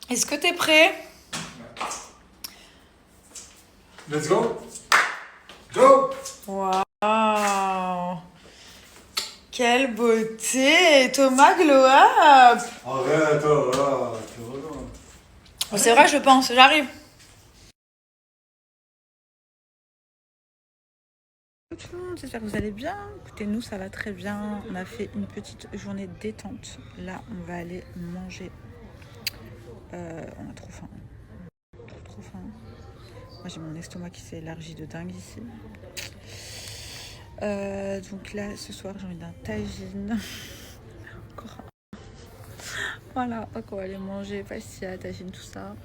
Est-ce que t'es prêt? Let's go. Go. Waouh! Quelle beauté! Thomas glow up! Arrête, là, tu regardes. Oh, c'est vrai, je pense, j'arrive. Tout le monde, j'espère que vous allez bien. Écoutez, nous, ça va très bien. On a fait une petite journée détente. Là, on va aller manger. On a trop faim. Trop faim. Moi, j'ai mon estomac qui s'est élargi de dingue ici. Donc là, ce soir, j'ai envie d'un tagine. Encore un. Voilà, donc on va aller manger pastilla, tagine, tout ça.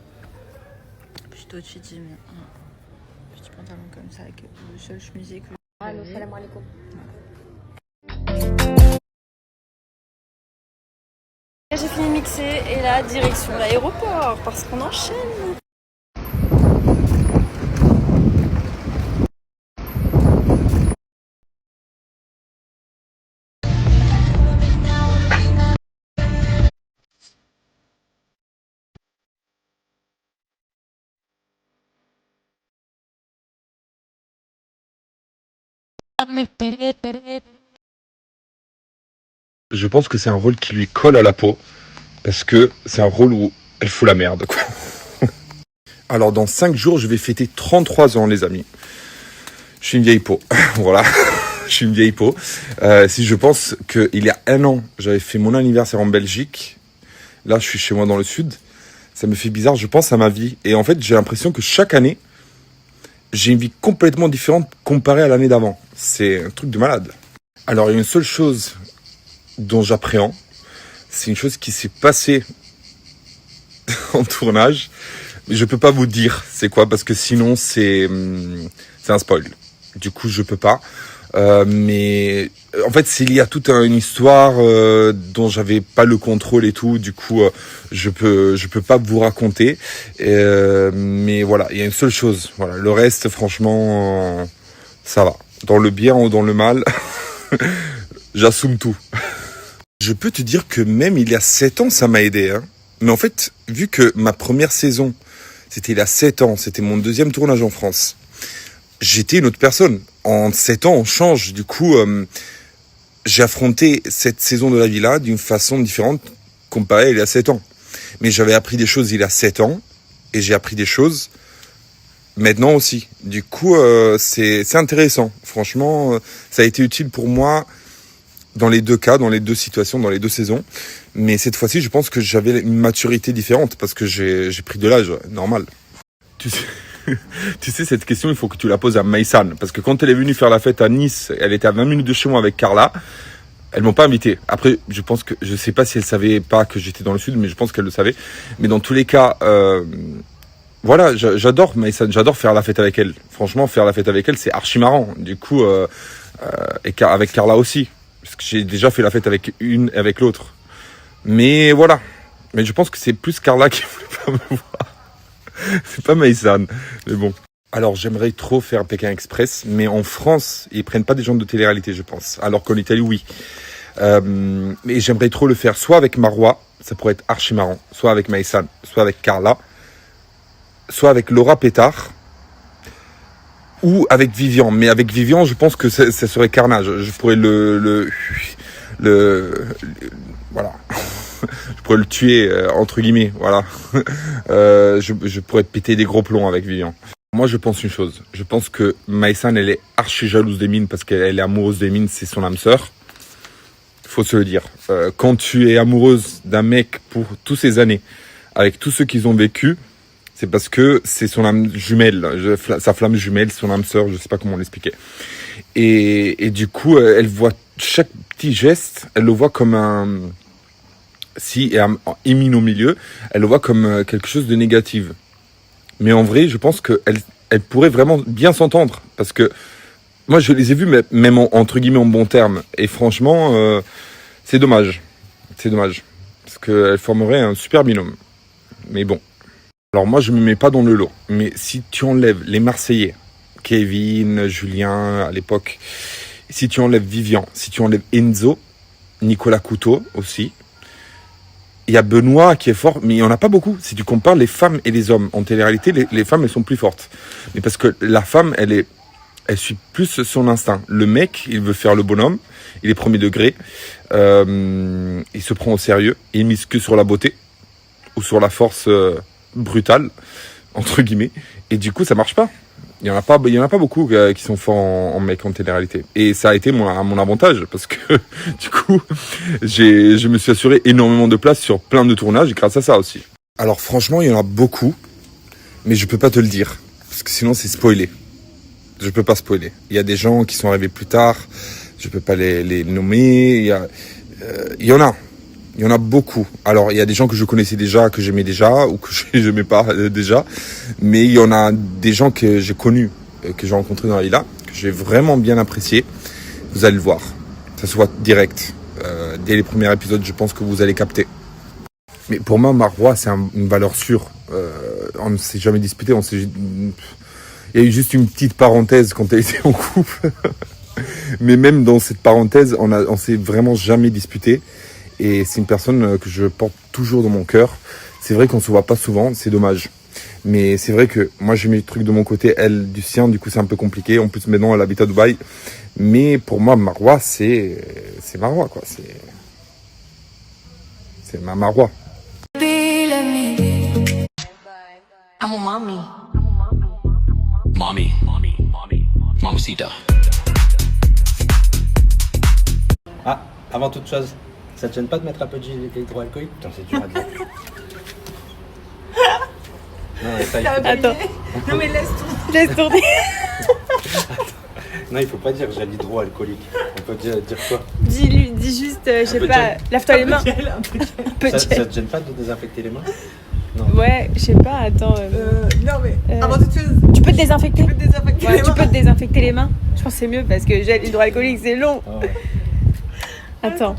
Puis tout de suite, j'ai mis un petit pantalon comme ça avec le seul chemisier que Allô, salam alaikum. J'ai fini de mixer et là, direction l'aéroport parce qu'on enchaîne. Je pense que c'est un rôle qui lui colle à la peau, parce que c'est un rôle où elle fout la merde, quoi. Alors, dans 5 jours, je vais fêter 33 ans, les amis. Je suis une vieille peau. Voilà. Je suis une vieille peau. Si je pense qu'il y a 1 an, j'avais fait mon anniversaire en Belgique. Là, je suis chez moi dans le sud. Ça me fait bizarre. Je pense à ma vie. Et en fait, j'ai l'impression que chaque année, j'ai une vie complètement différente comparée à l'année d'avant. C'est un truc de malade. Alors, il y a une seule chose dont j'appréhende. C'est une chose qui s'est passée en tournage. Mais je peux pas vous dire c'est quoi, parce que sinon c'est un spoil. Du coup, je peux pas. Mais en fait, c'est lié à toute une histoire dont j'avais pas le contrôle et tout. Du coup, je peux pas vous raconter. Mais voilà, il y a une seule chose. Voilà, le reste, franchement, ça va. Dans le bien ou dans le mal, j'assume tout. Je peux te dire que même il y a 7 ans, ça m'a aidé. Hein. Mais en fait, vu que ma première saison, c'était il y a 7 ans, c'était mon 2e tournage en France, j'étais une autre personne. En 7 ans, on change. Du coup, j'ai affronté cette saison de la vie-là d'une façon différente comparée à il y a 7 ans. Mais j'avais appris des choses il y a 7 ans, et j'ai appris des choses maintenant aussi. Du coup, c'est intéressant. Franchement, ça a été utile pour moi dans les 2 cas, dans les 2 situations, dans les 2 saisons. Mais cette fois-ci, je pense que j'avais une maturité différente parce que j'ai pris de l'âge, normal. Tu sais, cette question, il faut que tu la poses à Maïsan. Parce que quand elle est venue faire la fête à Nice, elle était à 20 minutes de chez moi avec Carla. Elles m'ont pas invité. Après, je sais pas si elle savait pas que j'étais dans le sud, mais je pense qu'elle le savait. Mais dans tous les cas, voilà, j'adore Maïsan, j'adore faire la fête avec elle. Franchement, faire la fête avec elle, c'est archi marrant. Du coup, et avec Carla aussi. Parce que j'ai déjà fait la fête avec une et avec l'autre. Mais voilà. Mais je pense que c'est plus Carla qui voulait pas me voir. C'est pas Maïsan. Mais bon. Alors j'aimerais trop faire Pékin Express. Mais en France, ils prennent pas des gens de télé-réalité, je pense. Alors qu'en Italie, oui. Mais j'aimerais trop le faire soit avec Marois. Ça pourrait être archi marrant. Soit avec Maïsan. Soit avec Carla. Soit avec Laura Pétard. Ou avec Vivian. Mais avec Vivian, je pense que ça serait carnage. Je pourrais voilà. Je pourrais le tuer, entre guillemets, voilà. Je pourrais péter des gros plombs avec Vivian. Moi, je pense une chose. Je pense que Maïsan, elle est archi jalouse d'Emine parce qu'elle est amoureuse d'Emine, c'est son âme sœur. Faut se le dire. Quand tu es amoureuse d'un mec pour toutes ces années, avec tout ce qu'ils ont vécu, c'est parce que c'est son âme jumelle, sa flamme jumelle, son âme sœur, je sais pas comment l'expliquer. Et du coup, elle voit chaque petit geste, elle le voit comme un... Si Emine au milieu, elle le voit comme quelque chose de négatif. Mais en vrai, je pense qu'elle pourrait vraiment bien s'entendre. Parce que moi, je les ai vus, même entre guillemets en bon terme. Et franchement, c'est dommage. C'est dommage. Parce qu'elle formerait un super binôme. Mais bon. Alors moi, je me mets pas dans le lot. Mais si tu enlèves les Marseillais, Kevin, Julien à l'époque, si tu enlèves Vivian, si tu enlèves Enzo, Nicolas Couteau aussi, il y a Benoît qui est fort, mais il n'y en a pas beaucoup. Si tu compares les femmes et les hommes, en télé-réalité, les femmes, elles sont plus fortes. Mais parce que la femme, elle suit plus son instinct. Le mec, il veut faire le bonhomme, il est premier degré, il se prend au sérieux, il mise que sur la beauté ou sur la force brutale, entre guillemets. Et du coup, ça marche pas. Il y en a pas beaucoup qui sont forts en mec en télé-réalité. Et ça a été mon avantage parce que du coup, je me suis assuré énormément de place sur plein de tournages grâce à ça aussi. Alors franchement, il y en a beaucoup, mais je peux pas te le dire parce que sinon c'est spoilé. Je peux pas spoiler. Il y a des gens qui sont arrivés plus tard, je peux pas les nommer. Il y en a beaucoup. Alors il y a des gens que je connaissais déjà, que j'aimais déjà ou que j'aimais pas déjà, mais il y en a des gens que j'ai connus, que j'ai rencontrés dans la villa, que j'ai vraiment bien apprécié. Vous allez le voir, ça se voit direct. Dès les premiers épisodes, je pense que vous allez capter. Mais pour moi, Marois, c'est une valeur sûre. On ne s'est jamais disputé, il y a eu juste une petite parenthèse quand elle était en couple. Mais même dans cette parenthèse, on s'est vraiment jamais disputé. Et c'est une personne que je porte toujours dans mon cœur. C'est vrai qu'on se voit pas souvent, c'est dommage. Mais c'est vrai que moi j'ai mis le truc de mon côté, elle du sien, du coup c'est un peu compliqué. En plus maintenant elle habite à Dubaï. Mais pour moi Marois c'est Marois quoi. C'est ma Marois. I'm a mommy. Mamacita. Ah, avant toute chose, ça te gêne pas de mettre un peu de gel hydroalcoolique? Putain, c'est dur à dire. Non, mais ça, il faut... Attends. Non mais Laisse tourner. Non, il faut pas dire gel hydroalcoolique. On peut dire quoi? Dis juste, je sais peu de pas, gel. lave-toi les mains. un peu Un peu de Ça gel. te gêne pas de désinfecter les mains? Non. Ouais, je sais pas, attends. non mais Euh, avant toute chose, Tu peux te désinfecter? tu peux te désinfecter Ouais, les tu mains. peux te désinfecter les mains. Je pense que c'est mieux parce que gel hydroalcoolique c'est long. Ah ouais. Attends.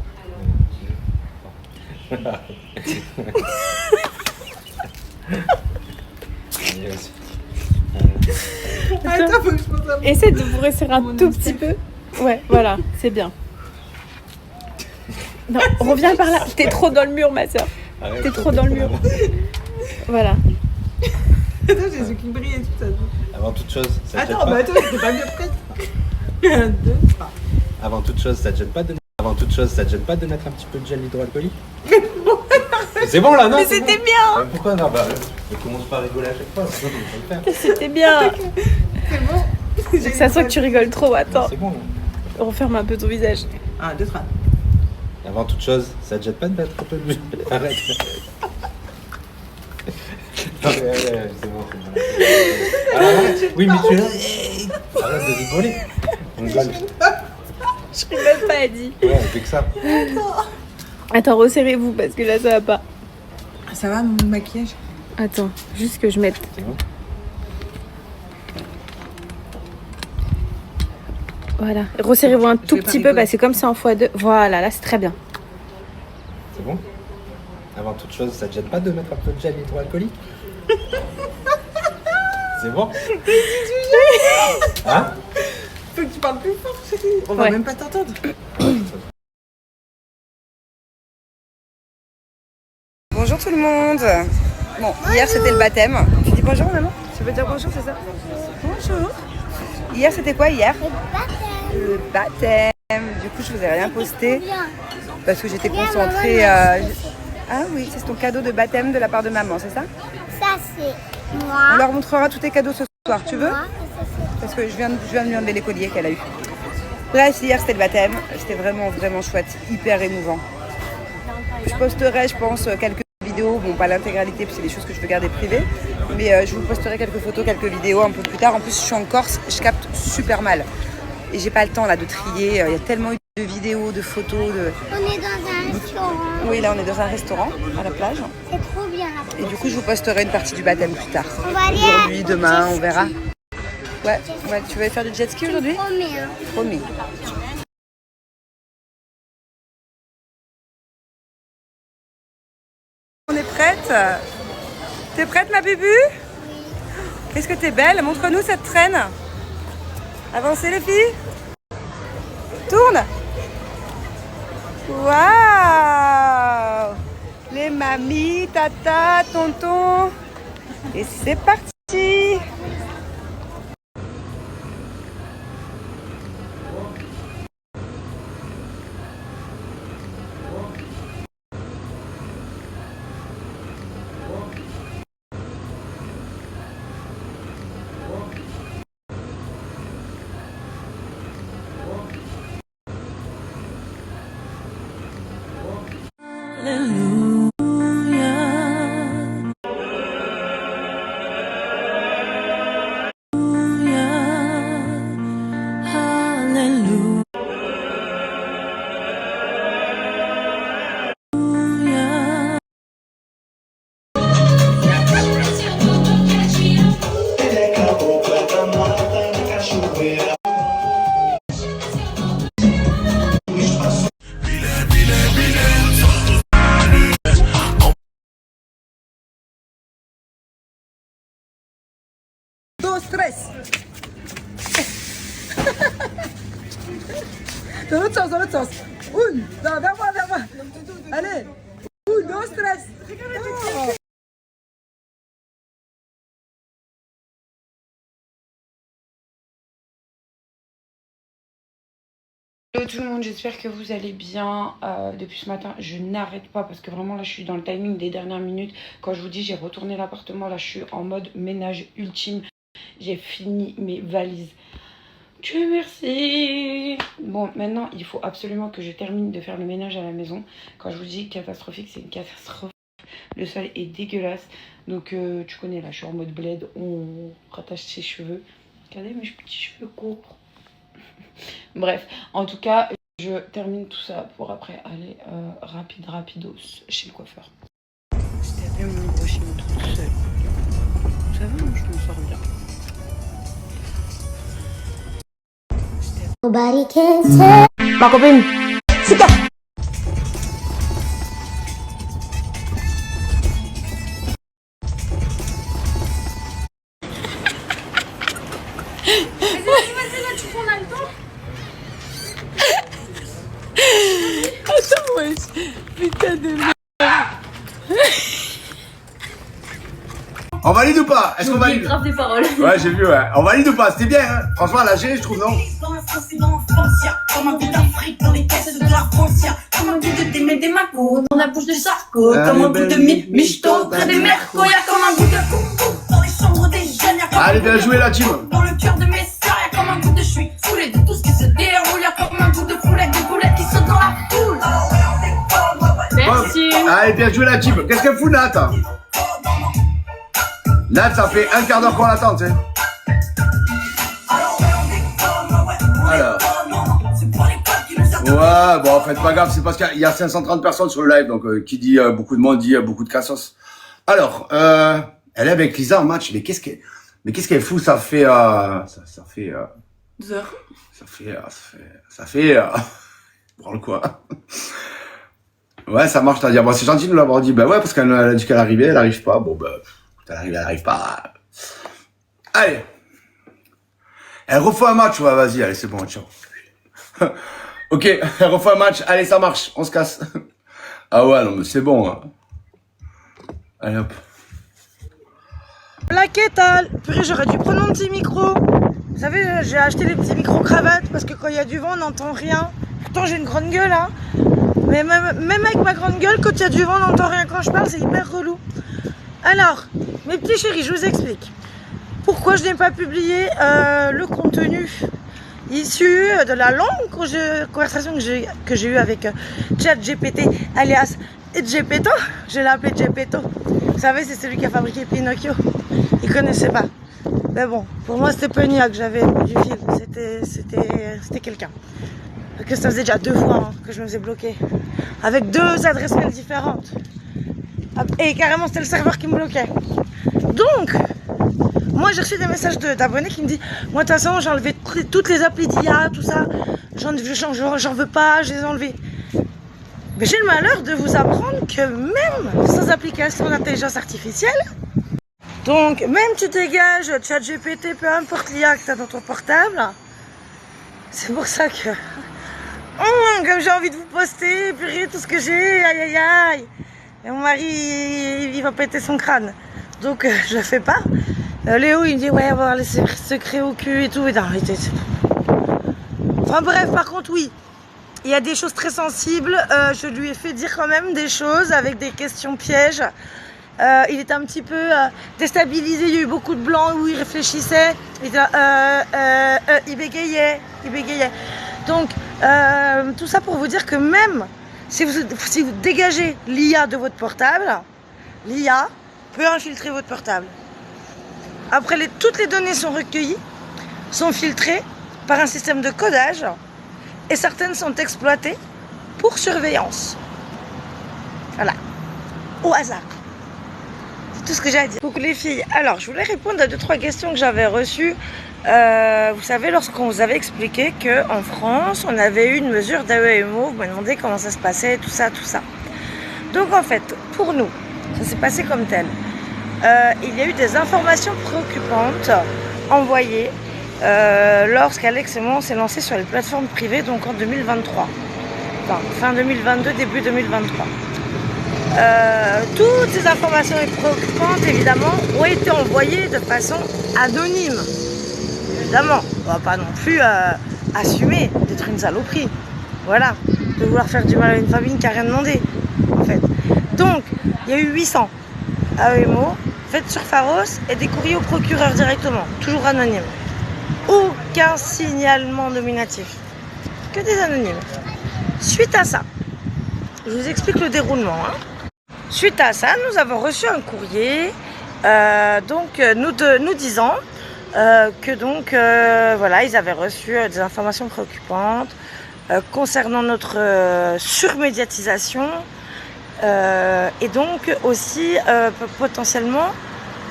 Yes. Attends, faut que je pense à moi. Essaie de vous resserrer un tout petit peu. Ouais, voilà, c'est bien. Non, reviens par là. T'es trop dans le mur, ma soeur. Arrête, T'es trop dans le mur. Voilà. Attends, j'ai les yeux qui brillent et tout ça. Avant toute chose, ça te gêne Attends, pas? bah attends, j'étais pas bien prête. 1, 2, 3. Avant toute chose, ça te gêne pas de... Avant toute chose, ça te gêne pas de mettre un petit peu de gel hydroalcoolique? C'est bon là, non? Mais c'est c'était bon. bien. Pourquoi non? Bah, je commence pas à rigoler à chaque fois, sinon on va le faire. C'était bien. C'est bon. Ça se voit que tu rigoles trop. Non, Attends. c'est bon. Là. Referme un peu ton visage. 1, 2, 3. Avant toute chose, ça te gêne pas de mettre un peu de gel? Arrête. Non, mais, ouais, c'est bon, c'est bon. Arrête. Oui, mais tu es là. Arrête de rigoler. On rigole. Je rigole pas, elle dit. Ouais, on fait que ça. Attends, resserrez-vous parce que là ça va pas. Ça va mon maquillage? Attends, juste que je mette. C'est bon? Voilà. Resserrez-vous un tout vais pas petit peu rigoler. parce que comme c'est en x2. Voilà, là c'est très bien. C'est bon? Avant toute chose, ça te gêne pas de mettre un peu de gel hydroalcoolique? C'est bon? Hein? Faut que tu parles plus fort, chérie. On va Ouais. même pas t'entendre. Bonjour tout le monde. Bon, hier c'était le baptême. Tu dis bonjour maman? Tu veux dire bonjour, c'est ça? Bonjour. Hier c'était quoi hier? Le baptême. Du coup je vous ai rien posté parce que j'étais concentrée. Ah oui, c'est ton cadeau de baptême de la part de maman, c'est ça? Ça c'est On moi. leur montrera tous tes cadeaux ce soir, tu veux? Moi, et ça, c'est Parce que je viens de lui enlever les colliers qu'elle a eu. Bref, hier c'était le baptême. C'était vraiment chouette, hyper émouvant. Je posterai, je pense, quelques vidéos, bon pas l'intégralité, parce que c'est des choses que je veux garder privées, mais je vous posterai quelques photos, quelques vidéos un peu plus tard. En plus, je suis en Corse, je capte super mal. Et j'ai pas le temps là de trier, il y a tellement eu de vidéos, de photos, On est dans un restaurant. Oui, là on est dans un restaurant, à la plage. C'est trop bien là. Et du coup, je vous posterai une partie du baptême plus tard. On va aller Aujourd'hui, demain, on verra. Ouais, tu veux faire du jet ski aujourd'hui? Promets, hein. Promis. On est prête? T'es prête ma bubu? Qu'est-ce que t'es belle? Montre-nous cette traîne. Avancez les filles. Tourne. Waouh! Les mamie, tata, tonton. Et c'est parti. Dos, tres. Dans l'autre sens, dans l'autre sens. Une, non, vers moi, vers moi. Allez. Une, dos, tres. Oh. Hello tout le monde, j'espère que vous allez bien. Depuis ce matin, je n'arrête pas parce que vraiment là, je suis dans le timing des dernières minutes. Quand je vous dis, j'ai retourné l'appartement, là, je suis en mode ménage ultime. J'ai fini mes valises. Dieu merci. Bon, maintenant, il faut absolument que je termine de faire le ménage à la maison. Quand je vous dis catastrophique, c'est une catastrophe. Le sol est dégueulasse. Donc, tu connais, là, je suis en mode bled. On rattache ses cheveux. Regardez mes petits cheveux courts. Bref, en tout cas, je termine tout ça pour après aller rapidos chez le coiffeur. C'était bien mon brushing toute seule. Ça va, je m'en sors bien. Nobody can say. Ma copine, c'est toi. Vas-y, tu prends le temps. Attends, wesh. Putain de merde. On valide ou pas? Est-ce qu'on valide? Grave des paroles. Ouais, j'ai vu, ouais. On valide ou pas? C'était bien, hein. Franchement, elle a géré, je trouve, non? Comme un bout d'Afrique dans les caisses de la Francia. Comme un bout de Démé des Macos dans la bouche de Sarko. Comme un bout de Michto près des Merco. Y'a comme un bout de coucou dans les chambres des jeunes. Y'a comme Allez, bien joué, la team. dans le cœur de mes sœurs. Y'a comme un bout de je suis foulé de tout ce qui se déroule. Y'a comme un bout de poulet, des boulettes qui sautent dans la foule. Merci. Allez, bien joué, la team. Qu'est-ce qu'elle fout, Nat? Nat, ça fait un quart d'heure qu'on l'attend, tu sais. Alors. Ouais, bon, en fait, pas grave, c'est parce qu'il y a 530 personnes sur le live, donc qui dit beaucoup de monde dit beaucoup de cassos. Alors, elle est avec Lisa en match, mais qu'est-ce qu'elle fout? Ça fait 2 heures. Ça fait branle quoi. Ouais, ça marche, c'est-à-dire, bon, c'est gentil de nous l'avoir dit, ben ouais, parce qu'elle a dit qu'elle arrivait, elle arrive pas, bon, ben, elle arrive pas. Allez. Elle refait un match, ouais, vas-y, allez, c'est bon, ciao. Ok, elle refait un match, allez, ça marche, on se casse. Ah ouais, non, mais c'est bon, hein. Allez, hop. La quétale. Purée, j'aurais dû prendre mon petit micro. Vous savez, j'ai acheté les petits micros cravates parce que quand il y a du vent, on n'entend rien. Pourtant, j'ai une grande gueule, hein. Mais même avec ma grande gueule, quand il y a du vent, on n'entend rien quand je parle, c'est hyper relou. Alors, mes petits chéris, je vous explique. Pourquoi je n'ai pas publié le contenu issu de la longue conversation que j'ai eue avec ChatGPT, alias Gepetto. Je l'ai appelé Gepetto. Vous savez, c'est celui qui a fabriqué Pinocchio. Il connaissait pas. Mais bon, pour moi, c'était pas une IA que j'avais du film. C'était quelqu'un. Parce que ça faisait déjà 2 fois que je me faisais bloquer. Avec 2 adresses mail différentes. Et carrément, c'était le serveur qui me bloquait. Donc, moi, j'ai reçu des messages d'abonnés qui me disent « Moi, de toute façon, j'ai enlevé toutes les applis d'IA, tout ça. J'en veux pas, je les ai enlevées. » Mais j'ai le malheur de vous apprendre que même sans application d'intelligence artificielle, donc même tu dégages ChatGPT, peu importe l'IA que tu as dans ton portable, c'est pour ça que... comme j'ai envie de vous poster, purée, tout ce que j'ai, aïe aïe aïe. Et mon mari, il va péter son crâne. Donc, je le fais pas. Léo, il me dit, ouais, on va avoir les secrets au cul et tout. Et non, enfin bref, par contre, oui. Il y a des choses très sensibles. Je lui ai fait dire quand même des choses avec des questions pièges. Il était un petit peu déstabilisé. Il y a eu beaucoup de blancs où il réfléchissait. Il bégayait. Donc, tout ça pour vous dire que même si vous dégagez l'IA de votre portable, l'IA peut infiltrer votre portable. Après, toutes les données sont recueillies, sont filtrées par un système de codage et certaines sont exploitées pour surveillance. Voilà, au hasard. C'est tout ce que j'ai à dire. Donc les filles, alors je voulais répondre à 2-3 questions que j'avais reçues. Vous savez, lorsqu'on vous avait expliqué qu'en France, on avait eu une mesure d'AEMO, vous m'avez demandé comment ça se passait, tout ça. Donc en fait, pour nous, ça s'est passé comme tel. Il y a eu des informations préoccupantes envoyées lorsqu'Alex et moi on s'est lancé sur les plateformes privées, donc en 2023. Enfin, fin 2022, début 2023. Toutes ces informations préoccupantes, évidemment, ont été envoyées de façon anonyme. Évidemment, on ne va pas non plus assumer d'être une saloperie. Voilà, de vouloir faire du mal à une famille qui n'a rien demandé, en fait. Donc, il y a eu 800 AEMO faites sur Pharos et des courriers au procureur directement, toujours anonymes. Aucun signalement nominatif, que des anonymes. Suite à ça, je vous explique le déroulement. Suite à ça, nous avons reçu un courrier nous disant que voilà, ils avaient reçu des informations préoccupantes concernant notre surmédiatisation et donc aussi potentiellement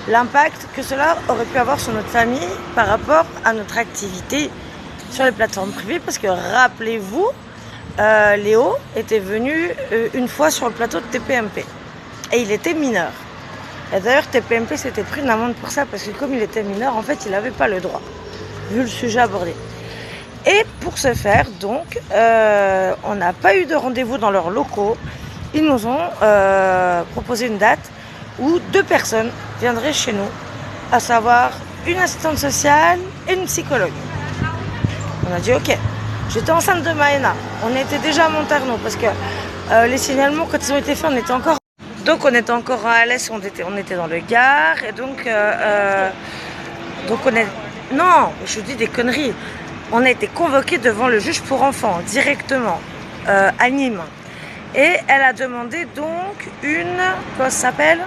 l'impact que cela aurait pu avoir sur notre famille par rapport à notre activité sur les plateformes privées, parce que rappelez-vous, Léo était venu une fois sur le plateau de TPMP et il était mineur. Et d'ailleurs TPMP s'était pris une amende pour ça, parce que comme il était mineur, en fait il n'avait pas le droit, vu le sujet abordé. Et pour ce faire, donc, on n'a pas eu de rendez-vous dans leurs locaux. Ils nous ont proposé une date où 2 personnes viendraient chez nous, à savoir une assistante sociale et une psychologue. On a dit ok. J'étais enceinte de Maëna. On était déjà à Montarno parce que les signalements, quand ils ont été faits, on était encore à Alès, on était dans le Gard. Et donc non, je dis des conneries. On a été convoqués devant le juge pour enfants directement à Nîmes. Et elle a demandé donc une, comment ça s'appelle,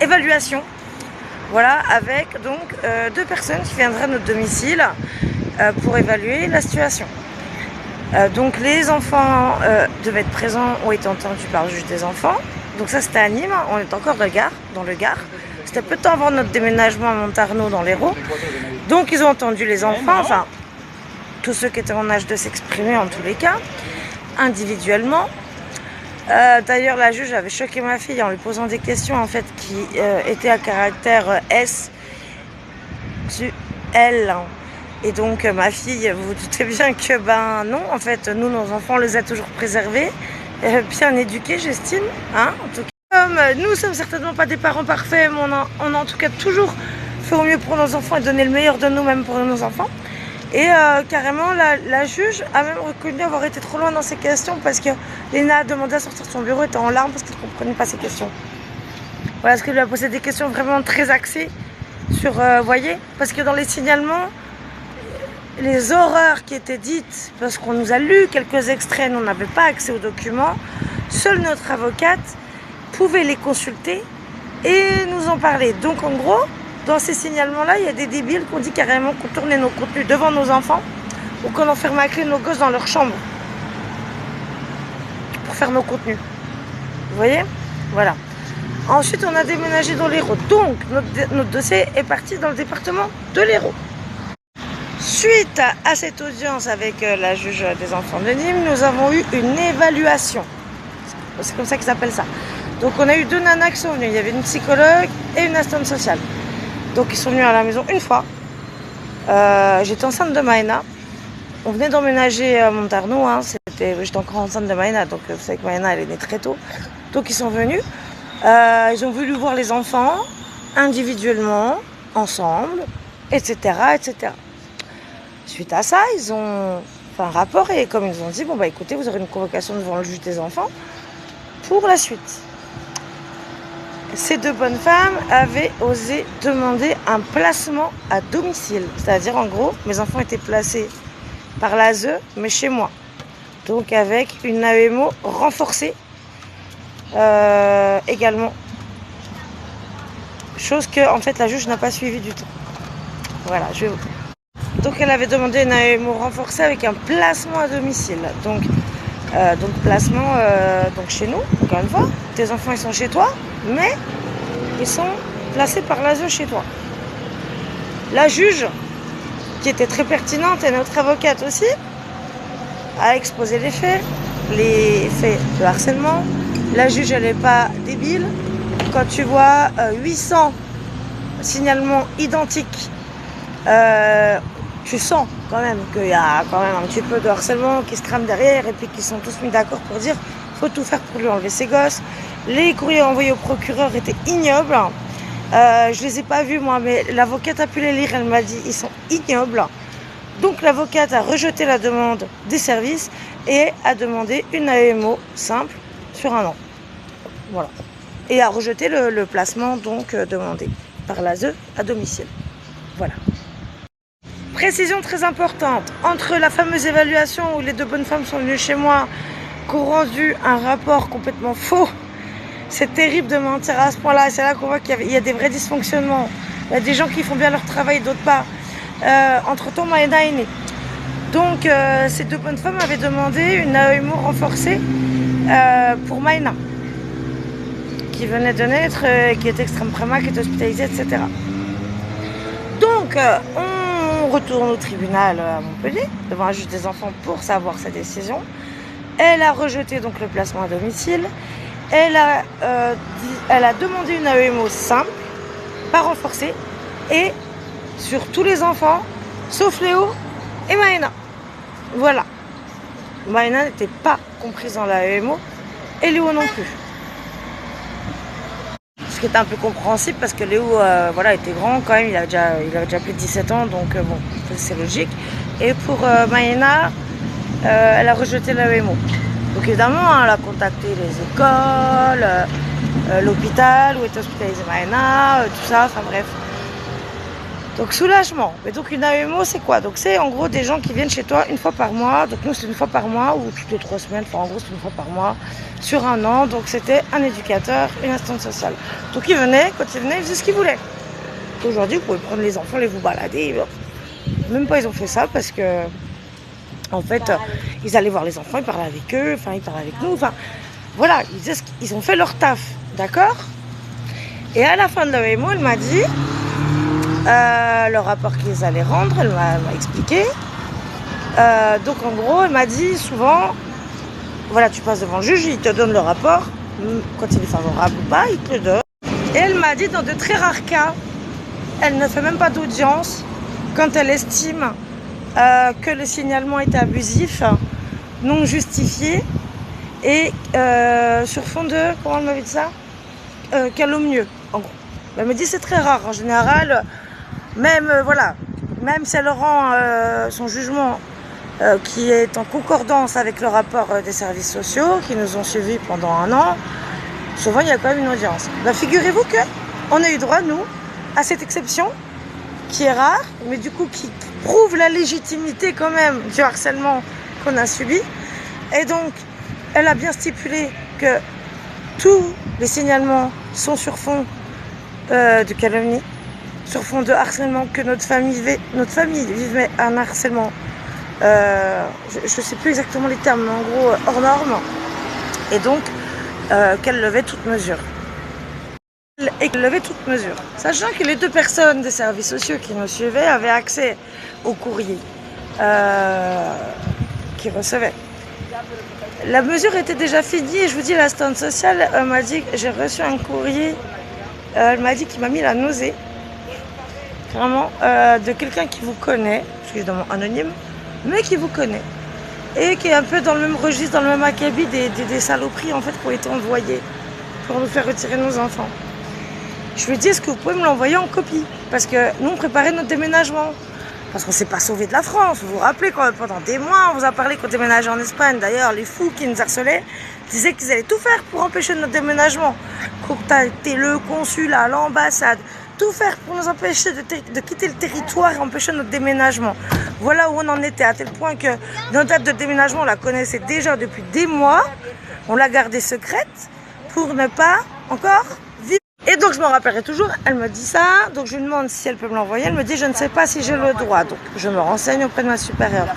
évaluation. Voilà, avec donc 2 personnes qui viendraient à notre domicile pour évaluer la situation. Donc les enfants devaient être présents, ont été entendus par le juge des enfants. Donc ça c'était à Nîmes, on est encore dans le Gard. C'était peu de temps avant notre déménagement à Montarno dans l'Hérault. Donc ils ont entendu les enfants, enfin tous ceux qui étaient en âge de s'exprimer en tous les cas, individuellement. D'ailleurs la juge avait choqué ma fille en lui posant des questions en fait qui étaient à caractère S sur L. Et donc ma fille, vous vous doutez bien que ben non, en fait nous nos enfants on les a toujours préservés, bien éduqués j'estime, en tout cas. Comme nous sommes certainement pas des parents parfaits, mais on a en tout cas toujours fait au mieux pour nos enfants et donné le meilleur de nous-mêmes pour nos enfants. Et carrément, la juge a même reconnu avoir été trop loin dans ses questions, parce que Léna a demandé à sortir de son bureau, était en larmes parce qu'elle ne comprenait pas ses questions. Voilà, parce qu'elle lui a posé des questions vraiment très axées sur, voyez, parce que dans les signalements, les horreurs qui étaient dites, parce qu'on nous a lu quelques extraits, on n'avait pas accès aux documents, seule notre avocate pouvait les consulter et nous en parler. Donc en gros, dans ces signalements-là, il y a des débiles qui ont dit carrément qu'on tournait nos contenus devant nos enfants ou qu'on enfermait à clé nos gosses dans leur chambre pour faire nos contenus. Vous voyez? Voilà. Ensuite, on a déménagé dans l'Hérault. Donc, notre dossier est parti dans le département de l'Hérault. Suite à cette audience avec la juge des enfants de Nîmes, nous avons eu une évaluation. C'est comme ça qu'ils appellent ça. Donc, on a eu 2 nanas qui sont venues. Il y avait une psychologue et une assistante sociale. Donc ils sont venus à la maison une fois. J'étais enceinte de Maëna. On venait d'emménager à Montarno. J'étais encore enceinte de Maëna. Donc vous savez que Maëna elle est née très tôt. Donc ils sont venus. Ils ont voulu voir les enfants individuellement, ensemble, etc., etc. Suite à ça, ils ont fait un rapport et comme ils ont dit, bon bah écoutez, vous aurez une convocation devant le juge des enfants pour la suite. Ces deux bonnes femmes avaient osé demander un placement à domicile. C'est-à-dire, en gros, mes enfants étaient placés par l'ASE, mais chez moi. Donc avec une AEMO renforcée également. Chose que, en fait, la juge n'a pas suivi du tout. Voilà, Donc elle avait demandé une AEMO renforcée avec un placement à domicile. Donc placement donc chez nous, encore une fois. Tes enfants, ils sont chez toi, mais ils sont placés par l'ASE chez toi. La juge, qui était très pertinente, et notre avocate aussi, a exposé les faits de harcèlement. La juge, elle n'est pas débile. Quand tu vois 800 signalements identiques, tu sens quand même qu'il y a quand même un petit peu de harcèlement qui se crame derrière et puis qu'ils sont tous mis d'accord pour dire faut tout faire pour lui enlever ses gosses. Les courriers envoyés au procureur étaient ignobles. Je les ai pas vus moi, mais l'avocate a pu les lire, elle m'a dit ils sont ignobles. Donc l'avocate a rejeté la demande des services et a demandé une AEMO simple sur 1 an. Voilà. Et a rejeté le placement donc demandé par l'ASE à domicile. Voilà. Précision très importante, entre la fameuse évaluation où les deux bonnes femmes sont venues chez moi, qui ont rendu un rapport complètement faux, c'est terrible de mentir à ce point-là, c'est là qu'on voit qu'il y a des vrais dysfonctionnements, il y a des gens qui font bien leur travail, d'autres pas. Entre-temps, Maïna est née. Donc ces deux bonnes femmes avaient demandé une AEMO renforcée pour Maïna, qui venait de naître, qui était extrême préma, qui était hospitalisée, etc. Donc on retourne au tribunal à Montpellier, devant un juge des enfants pour savoir sa décision. Elle a rejeté donc le placement à domicile. Elle a demandé une AEMO simple, pas renforcée, et sur tous les enfants, sauf Léo et Maïna. Voilà. Maïna n'était pas comprise dans l'AEMO, et Léo non plus. Ce qui est un peu compréhensible parce que Léo était grand quand même, il avait déjà plus de 17 ans, donc bon, c'est logique. Et pour Maïna, elle a rejeté l'AEMO. Donc évidemment, elle a contacté les écoles, l'hôpital où était hospitalisée Maïna, tout ça, enfin bref. Donc soulagement. Mais donc une AEMO, c'est quoi? Donc c'est en gros des gens qui viennent chez toi une fois par mois. Donc nous c'est une fois par mois ou toutes les 3 semaines. Enfin en gros c'est une fois par mois sur 1 an. Donc c'était un éducateur, une assistante sociale. Donc ils venaient, quand ils venaient, ils faisaient ce qu'ils voulaient. Aujourd'hui vous pouvez prendre les enfants, les vous balader. Même pas ils ont fait ça parce que en fait ils allaient voir les enfants, ils parlaient avec eux, enfin ils parlaient avec nous. Enfin voilà, ils ont fait leur taf, d'accord? Et à la fin de l'AEMO, elle m'a dit le rapport qu'ils allaient rendre, elle m'a expliqué. Donc en gros, elle m'a dit souvent, voilà, tu passes devant le juge, il te donne le rapport, quand il est favorable ou pas, il te le donne. Et elle m'a dit, dans de très rares cas, elle ne fait même pas d'audience quand elle estime que le signalement est abusif, non justifié, et sur fond de, comment elle m'avait dit ça, calomnieux, en gros. Elle me dit c'est très rare, en général. Même si elle rend son jugement qui est en concordance avec le rapport des services sociaux qui nous ont suivis pendant 1 an, souvent il y a quand même une audience. Ben, figurez-vous qu'on a eu droit, nous, à cette exception qui est rare, mais du coup qui prouve la légitimité quand même du harcèlement qu'on a subi. Et donc, elle a bien stipulé que tous les signalements sont sur fond de calomnie, sur fond de harcèlement, que notre famille vivait un harcèlement, je ne sais plus exactement les termes, mais en gros hors norme, et donc qu'elle levait toute mesure. Sachant que les 2 personnes des services sociaux qui nous suivaient avaient accès au courrier qu'ils recevaient. La mesure était déjà finie et je vous dis, l'assistante sociale m'a dit, j'ai reçu un courrier, elle m'a dit qu'il m'a mis la nausée. Vraiment, de quelqu'un qui vous connaît, évidemment anonyme, mais qui vous connaît. Et qui est un peu dans le même registre, dans le même acabit des saloperies en fait qui ont été envoyées. pour nous faire retirer nos enfants. Je lui ai dit, est-ce que vous pouvez me l'envoyer en copie? Parce que nous, on préparait notre déménagement. Parce qu'on ne s'est pas sauvé de la France. Vous vous rappelez quand pendant des mois, on vous a parlé qu'on déménageait en Espagne. D'ailleurs, les fous qui nous harcelaient disaient qu'ils allaient tout faire pour empêcher notre déménagement. Contacter le consulat, l'ambassade, tout faire pour nous empêcher de quitter le territoire et empêcher notre déménagement. Voilà où on en était, à tel point que notre date de déménagement, on la connaissait déjà depuis des mois. On l'a gardée secrète pour ne pas encore vivre. Et donc je me rappellerai toujours, elle me dit ça, donc je lui demande si elle peut me l'envoyer, elle me dit je ne sais pas si j'ai le droit, donc je me renseigne auprès de ma supérieure.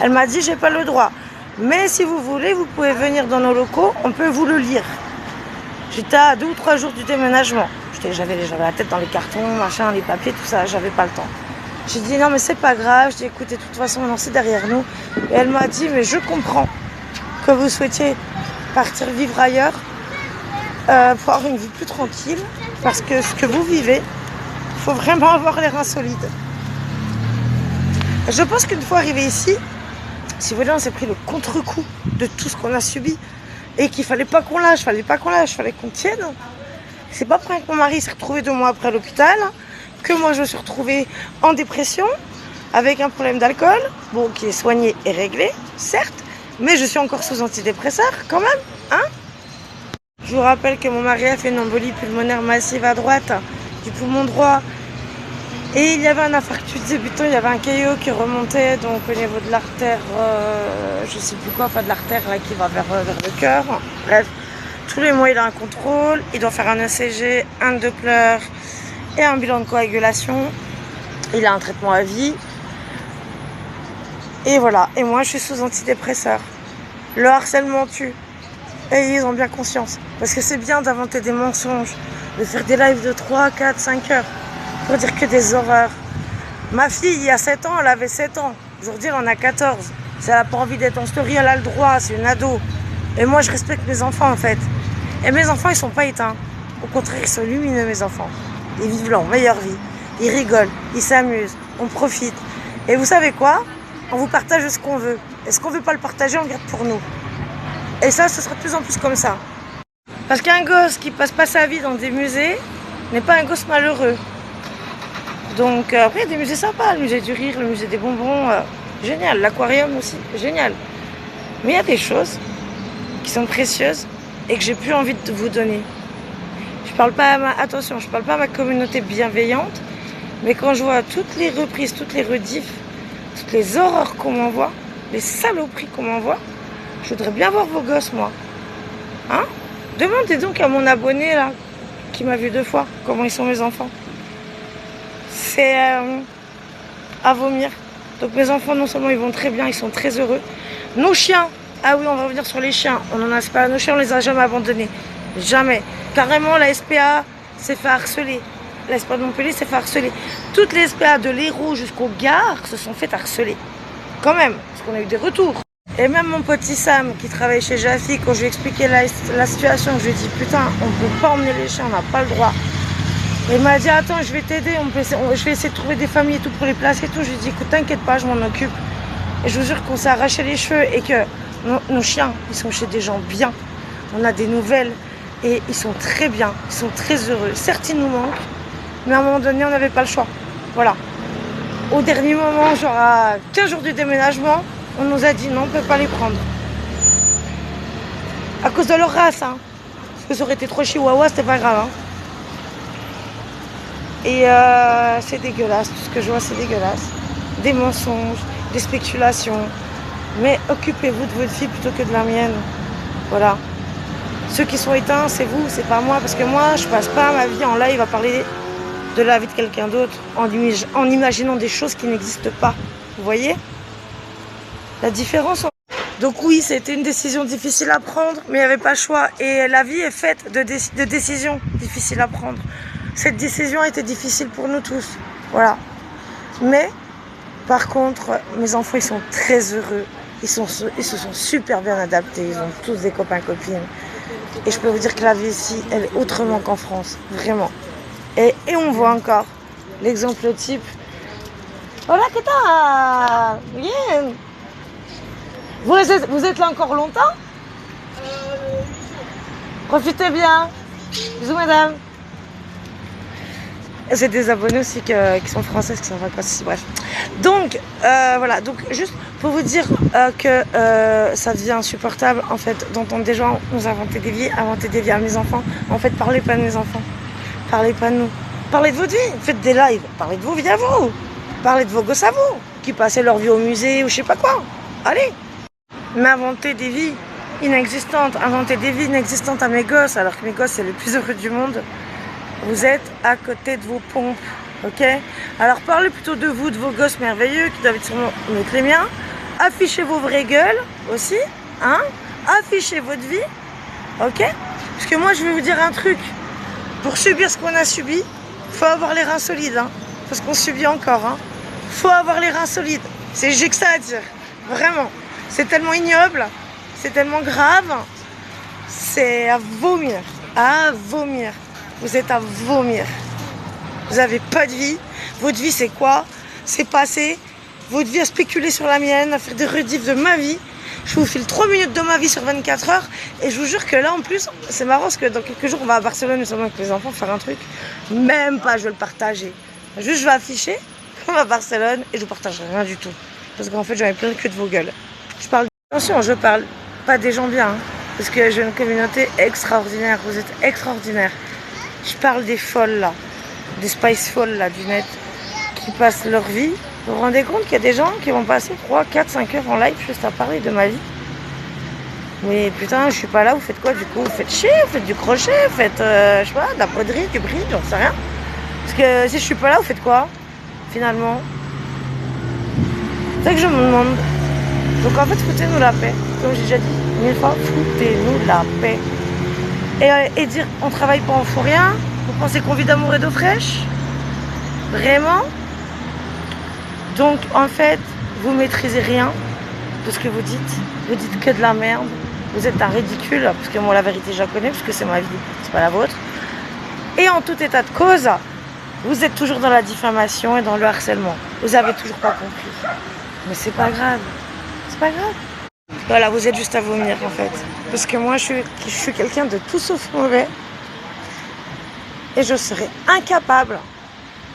Elle m'a dit j'ai pas le droit, mais si vous voulez, vous pouvez venir dans nos locaux, on peut vous le lire. J'étais à 2 ou 3 jours du déménagement, j'avais la tête dans les cartons, machin, les papiers, tout ça, j'avais pas le temps. J'ai dit non mais c'est pas grave, je dis écoutez, de toute façon maintenant c'est derrière nous. Et elle m'a dit mais je comprends que vous souhaitiez partir vivre ailleurs, pour avoir une vie plus tranquille, parce que ce que vous vivez, il faut vraiment avoir les reins solides. Je pense qu'une fois arrivé ici, si vous voulez, on s'est pris le contre-coup de tout ce qu'on a subi et qu'il fallait pas qu'on lâche, fallait qu'on tienne. C'est pas pour rien que mon mari s'est retrouvé 2 mois après à l'hôpital, que moi je me suis retrouvée en dépression, avec un problème d'alcool, bon, qui est soigné et réglé, certes, mais je suis encore sous antidépresseur quand même, hein. Je vous rappelle que mon mari a fait une embolie pulmonaire massive à droite du poumon droit. Et il y avait un infarctus débutant, il y avait un caillot qui remontait donc au niveau de l'artère, je sais plus quoi, enfin de l'artère là, qui va vers le cœur. Bref, tous les mois il a un contrôle, il doit faire un ECG, un Doppler et un bilan de coagulation. Il a un traitement à vie. Et voilà, et moi je suis sous antidépresseur. Le harcèlement tue. Et ils ont bien conscience. Parce que c'est bien d'inventer des mensonges, de faire des lives de 3, 4, 5 heures pour dire que des horreurs. Ma fille, il y a 7 ans, elle avait 7 ans. Aujourd'hui, elle en a 14. Si elle n'a pas envie d'être en story, elle a le droit, c'est une ado. Et moi, je respecte mes enfants, en fait. Et mes enfants, ils sont pas éteints. Au contraire, ils sont lumineux, mes enfants. Ils vivent leur meilleure vie. Ils rigolent, ils s'amusent, on profite. Et vous savez quoi? On vous partage ce qu'on veut. Et ce qu'on veut pas le partager, on le garde pour nous. Et ça, ce sera de plus en plus comme ça. Parce qu'un gosse qui passe pas sa vie dans des musées n'est pas un gosse malheureux. Donc après, il y a des musées sympas, le musée du rire, le musée des bonbons, génial. L'aquarium aussi, génial. Mais il y a des choses qui sont précieuses et que j'ai plus envie de vous donner. Je parle pas attention, je parle pas à ma communauté bienveillante, mais quand je vois toutes les reprises, toutes les rediffs, toutes les horreurs qu'on m'envoie, les saloperies qu'on m'envoie, je voudrais bien voir vos gosses, moi. Hein? Demandez donc à mon abonné, là, qui m'a vu 2 fois, comment ils sont mes enfants. C'est à vomir. Donc mes enfants, non seulement ils vont très bien, ils sont très heureux. Nos chiens, ah oui, on va revenir sur les chiens. On en a pas. Nos chiens, on les a jamais abandonnés. Jamais. Carrément, la SPA s'est fait harceler. La SPA de Montpellier s'est fait harceler. Toutes les SPA de l'Hérault jusqu'aux gares se sont fait harceler. Quand même, parce qu'on a eu des retours. Et même mon petit Sam qui travaille chez Jaffy, quand je lui ai expliqué la situation, je lui ai dit putain, on ne peut pas emmener les chiens, on n'a pas le droit. Et il m'a dit attends, je vais t'aider, je vais essayer de trouver des familles et tout pour les placer et tout. Je lui ai dit écoute, t'inquiète pas, je m'en occupe. Et je vous jure qu'on s'est arraché les cheveux et que nos chiens, ils sont chez des gens bien. On a des nouvelles et ils sont très bien, ils sont très heureux. Certes, ils nous manquent, mais à un moment donné, on n'avait pas le choix. Voilà. Au dernier moment, genre à 15 jours du déménagement, on nous a dit non, on ne peut pas les prendre. À cause de leur race, hein. Parce que ça aurait été trop chihuahua, c'était pas grave. Hein. Et c'est dégueulasse, tout ce que je vois, c'est dégueulasse. Des mensonges, des spéculations. Mais occupez-vous de votre fille plutôt que de la mienne. Voilà. Ceux qui sont éteints, c'est vous, c'est pas moi. Parce que moi, je passe pas ma vie en live à parler de la vie de quelqu'un d'autre en imaginant des choses qui n'existent pas. Vous voyez ? La différence. Donc oui, c'était une décision difficile à prendre, mais il n'y avait pas le choix. Et la vie est faite de décisions difficiles à prendre. Cette décision a été difficile pour nous tous. Voilà. Mais, par contre, mes enfants, ils sont très heureux. Ils se sont super bien adaptés. Ils ont tous des copains-copines. Et je peux vous dire que la vie ici, elle est autrement qu'en France. Vraiment. Et on voit encore l'exemple type. Hola, ¿qué tal? Bien. Vous êtes là encore longtemps? Profitez bien. Bisous madame. C'est des abonnés aussi qui sont françaises, qui sont en vacances ici, bref. Donc, voilà, donc juste pour vous dire que ça devient insupportable, en fait, d'entendre des gens nous inventer des vies à mes enfants. En fait, parlez pas de mes enfants, parlez pas de nous. Parlez de votre vie, faites des lives, parlez de vos vies à vous. Parlez de vos gosses à vous, qui passaient leur vie au musée ou je sais pas quoi. Allez. Mais inventer des vies inexistantes, inventer des vies inexistantes à mes gosses, alors que mes gosses, c'est les plus heureux du monde. Vous êtes à côté de vos pompes, ok? Alors parlez plutôt de vous, de vos gosses merveilleux, qui doivent être sûrement mieux que les miens. Affichez vos vraies gueules aussi, hein? Affichez votre vie, ok? Parce que moi, je vais vous dire un truc. Pour subir ce qu'on a subi, faut avoir les reins solides, hein? Parce qu'on subit encore, hein? Faut avoir les reins solides. J'ai que ça à dire, vraiment. C'est tellement ignoble, c'est tellement grave, c'est à vomir, à vomir. Vous êtes à vomir. Vous n'avez pas de vie. Votre vie, c'est quoi? C'est passé. Votre vie à spéculer sur la mienne, à faire des rediffs de ma vie. Je vous file 3 minutes de ma vie sur 24 heures. Et je vous jure que là, en plus, c'est marrant parce que dans quelques jours, on va à Barcelone, nous avec les enfants, faire un truc. Même pas, je vais le partager. Juste, je vais afficher comme à Barcelone et je vous partagerai rien du tout. Parce qu'en fait, j'en ai plein le cul de vos gueules. Attention, je parle pas des gens bien. Hein, parce que j'ai une communauté extraordinaire. Vous êtes extraordinaires. Je parle des folles là, des spice folles là du net, qui passent leur vie. Vous vous rendez compte qu'il y a des gens qui vont passer 3, 4, 5 heures en live juste à parler de ma vie? Mais putain, je suis pas là, vous faites quoi du coup? Vous faites chier, vous faites du crochet, vous faites, je sais pas, de la broderie, du bridge, j'en sais rien. Parce que si je suis pas là, vous faites quoi, finalement? C'est ça que je me demande. Donc en fait, foutez-nous la paix. Comme j'ai déjà dit 1000 fois, foutez-nous la paix. Et dire on travaille pas, on fout rien. Vous pensez qu'on vit d'amour et d'eau fraîche? Vraiment? Donc en fait, vous maîtrisez rien de ce que vous dites. Vous dites que de la merde. Vous êtes un ridicule, parce que moi la vérité je la connais, parce que c'est ma vie, c'est pas la vôtre. Et en tout état de cause, vous êtes toujours dans la diffamation et dans le harcèlement. Vous avez toujours pas compris. Mais c'est pas grave. C'est pas grave. Voilà, vous êtes juste à vomir en fait. Parce que moi, je suis quelqu'un de tout sauf mauvais. Et je serais incapable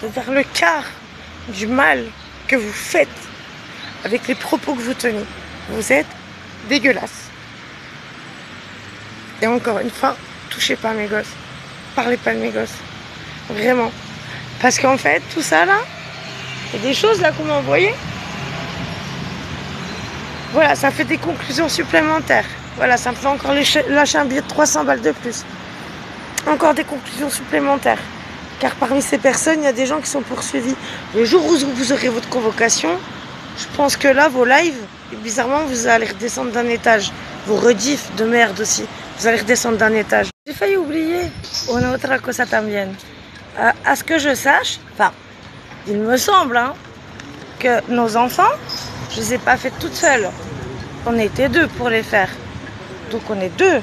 de faire le quart du mal que vous faites avec les propos que vous tenez. Vous êtes dégueulasse. Et encore une fois, touchez pas mes gosses. Parlez pas de mes gosses. Vraiment. Parce qu'en fait, tout ça là, il y a des choses là qu'on m'a envoyées. Voilà, ça fait des conclusions supplémentaires. Voilà, ça me fait encore lâcher un billet de 300 balles de plus. Encore des conclusions supplémentaires. Car parmi ces personnes, il y a des gens qui sont poursuivis. Le jour où vous aurez votre convocation, je pense que là, vos lives, bizarrement, vous allez redescendre d'un étage. Vos rediffs de merde aussi, vous allez redescendre d'un étage. J'ai failli oublier une autre cosa también. À ce que je sache, enfin, il me semble que nos enfants, je ne les ai pas faites toutes seules. On était 2 pour les faire. Donc on est 2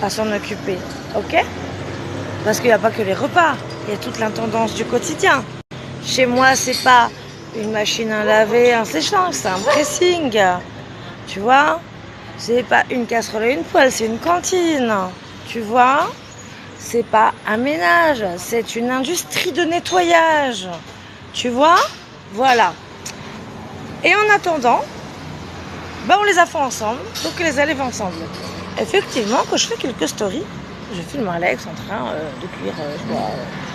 à s'en occuper, ok? Parce qu'il n'y a pas que les repas, il y a toute l'intendance du quotidien. Chez moi, c'est pas une machine à laver, un sèche-linge, c'est un pressing. Tu vois? C'est pas une casserole et une poêle, c'est une cantine. Tu vois? C'est pas un ménage, c'est une industrie de nettoyage. Tu vois? Voilà. Et en attendant, on les a fait ensemble, donc on les élève ensemble. Effectivement, quand je fais quelques stories, je filme Alex en train de cuire,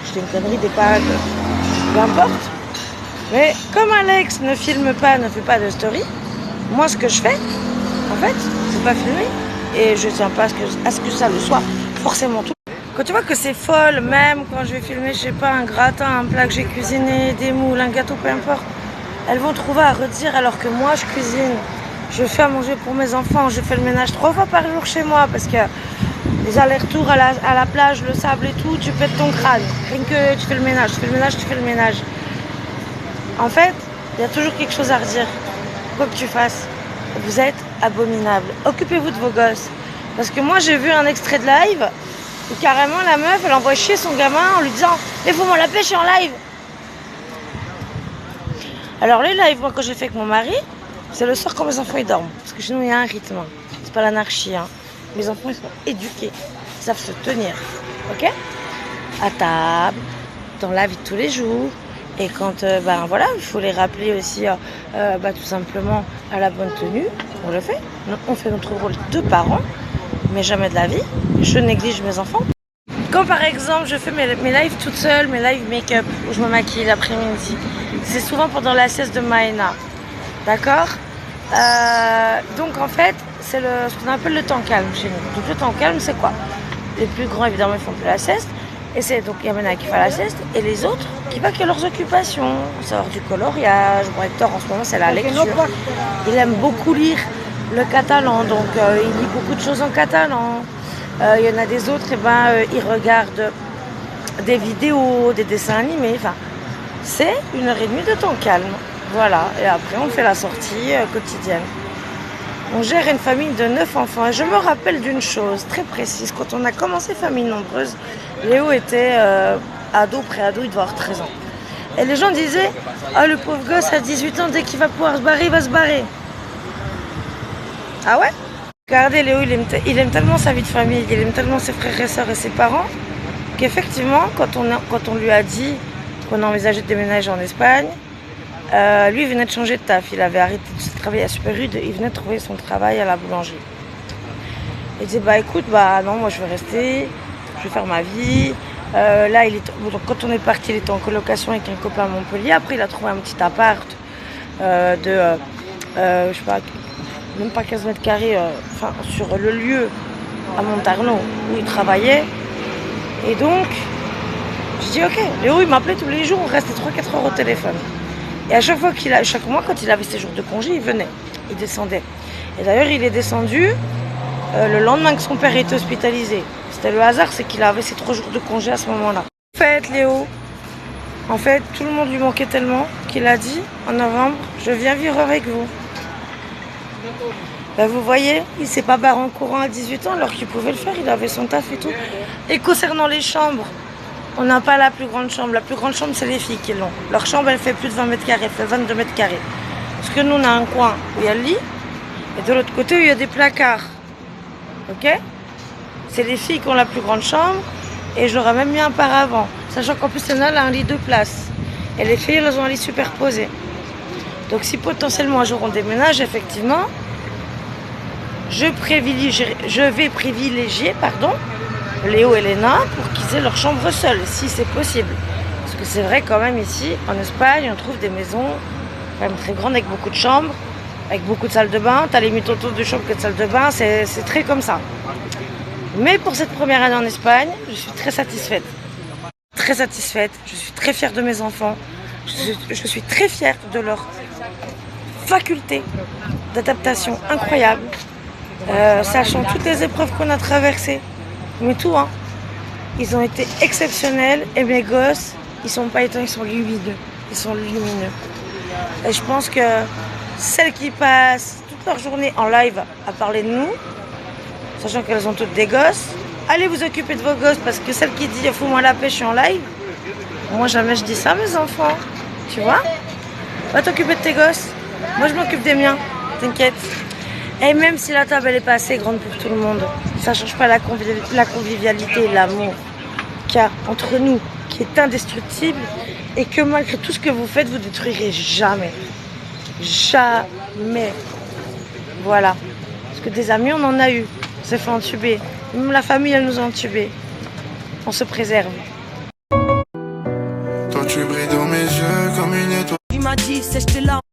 je fais une connerie, des pâtes, peu importe. Mais comme Alex ne filme pas, ne fait pas de story, moi ce que je fais, en fait, c'est pas filmer. Et je tiens pas à ce que ça le soit forcément tout. Quand tu vois que c'est folle, même quand je vais filmer, je sais pas, un gratin, un plat que j'ai cuisiné, des moules, un gâteau, peu importe, elles vont trouver à redire alors que moi je cuisine. Je fais à manger pour mes enfants, je fais le ménage 3 fois par jour chez moi parce que les allers-retours à la plage, le sable et tout, tu pètes ton crâne. Rien que tu fais le ménage, tu fais le ménage, tu fais le ménage. En fait, il y a toujours quelque chose à redire. Quoi que tu fasses, vous êtes abominable. Occupez-vous de vos gosses. Parce que moi j'ai vu un extrait de live où carrément la meuf elle envoie chier son gamin en lui disant « Mais faut-moi la pêche en live !» Alors les lives, moi quand j'ai fait avec mon mari, c'est le soir quand mes enfants ils dorment. Parce que chez nous il y a un rythme. C'est pas l'anarchie. Mes enfants ils sont éduqués. Ils savent se tenir. ok? À table, dans la vie de tous les jours. Et quand, voilà, il faut les rappeler aussi, tout simplement, à la bonne tenue, on le fait. On fait notre rôle de parents, mais jamais de la vie. Je néglige mes enfants. Quand par exemple je fais mes lives toute seule, mes lives make-up, où je me maquille l'après-midi, c'est souvent pendant la sieste de Maëna, d'accord? Donc en fait, c'est ce qu'on appelle le temps calme chez nous. Donc le temps calme, c'est quoi? Les plus grands évidemment ils font plus la sieste, et c'est donc il y a Maëna qui fait la sieste, et les autres qui vaquent à leurs occupations, savoir du coloriage. Bon, Hector en ce moment c'est la lecture, il aime beaucoup lire le catalan, donc il lit beaucoup de choses en catalan. Il y en a des autres, ils regardent des vidéos, des dessins animés. Enfin, c'est 1h30 de temps calme. Voilà. Et après, on fait la sortie quotidienne. On gère une famille de 9 enfants. Et je me rappelle d'une chose très précise. Quand on a commencé Famille Nombreuse, Léo était ado, pré-ado, il devait avoir 13 ans. Et les gens disaient « Ah, le pauvre gosse à 18 ans, dès qu'il va pouvoir se barrer, il va se barrer. » Ah ouais? Regardez, Léo, il aime tellement sa vie de famille, il aime tellement ses frères et sœurs et ses parents, qu'effectivement, quand on lui a dit qu'on envisageait de déménager en Espagne, lui, il venait de changer de taf. Il avait arrêté de travailler à Super Rude, il venait de trouver son travail à la boulangerie. Il disait, écoute, non, moi je vais rester, je vais faire ma vie. Là, donc, quand on est parti, il était en colocation avec un copain à Montpellier. Après, il a trouvé un petit appart je sais pas, même pas 15 mètres carrés, sur le lieu à Montarno où il travaillait. Et donc, je dis ok, Léo il m'appelait tous les jours, on restait 3-4 heures au téléphone. Et à chaque mois, quand il avait ses jours de congé, il venait, il descendait. Et d'ailleurs, il est descendu le lendemain que son père était hospitalisé. C'était le hasard, c'est qu'il avait ses 3 jours de congé à ce moment-là. En fait, Léo, tout le monde lui manquait tellement qu'il a dit en novembre, je viens vivre avec vous. Vous voyez, il s'est pas barré en courant à 18 ans alors qu'il pouvait le faire, il avait son taf et tout. Et concernant les chambres, on n'a pas la plus grande chambre. La plus grande chambre, c'est les filles qui l'ont. Leur chambre, elle fait plus de 20 mètres carrés, elle fait 22 mètres carrés. Parce que nous, on a un coin où il y a le lit, et de l'autre côté, où il y a des placards. Ok? C'est les filles qui ont la plus grande chambre, et je leur ai même mis un paravent. Sachant qu'en plus, il y en a là, un lit 2 places. Et les filles, elles ont un lit superposé. Donc si potentiellement un jour on déménage, effectivement, je vais privilégier Léo et Léna pour qu'ils aient leur chambre seule, si c'est possible. Parce que c'est vrai quand même ici, en Espagne, on trouve des maisons quand même très grandes avec beaucoup de chambres, avec beaucoup de salles de bain. T'as limite autant de chambres que de salles de bain, c'est très comme ça. Mais pour cette première année en Espagne, je suis très satisfaite. Très satisfaite, je suis très fière de mes enfants. Je suis très fière de leur faculté d'adaptation incroyable, sachant toutes les épreuves qu'on a traversées, mais tout, hein. Ils ont été exceptionnels et mes gosses, ils sont pas étonnés, ils sont lumineux, Et je pense que celles qui passent toute leur journée en live à parler de nous, sachant qu'elles ont toutes des gosses, allez vous occuper de vos gosses parce que celle qui dit fous-moi la paix, je suis en live, moi jamais je dis ça mes enfants, tu vois. Va t'occuper de tes gosses. Moi, je m'occupe des miens. T'inquiète. Et même si la table, elle n'est pas assez grande pour tout le monde, ça ne change pas la convivialité et l'amour qu'il y a entre nous, qui est indestructible et que malgré tout ce que vous faites, vous ne détruirez jamais. Jamais. Voilà. Parce que des amis, on en a eu. On s'est fait entuber. Même la famille, elle nous a entubés. On se préserve. Toi, tu brilles dans mes yeux comme une étoile. Il m'a dit, c'est j'étais là.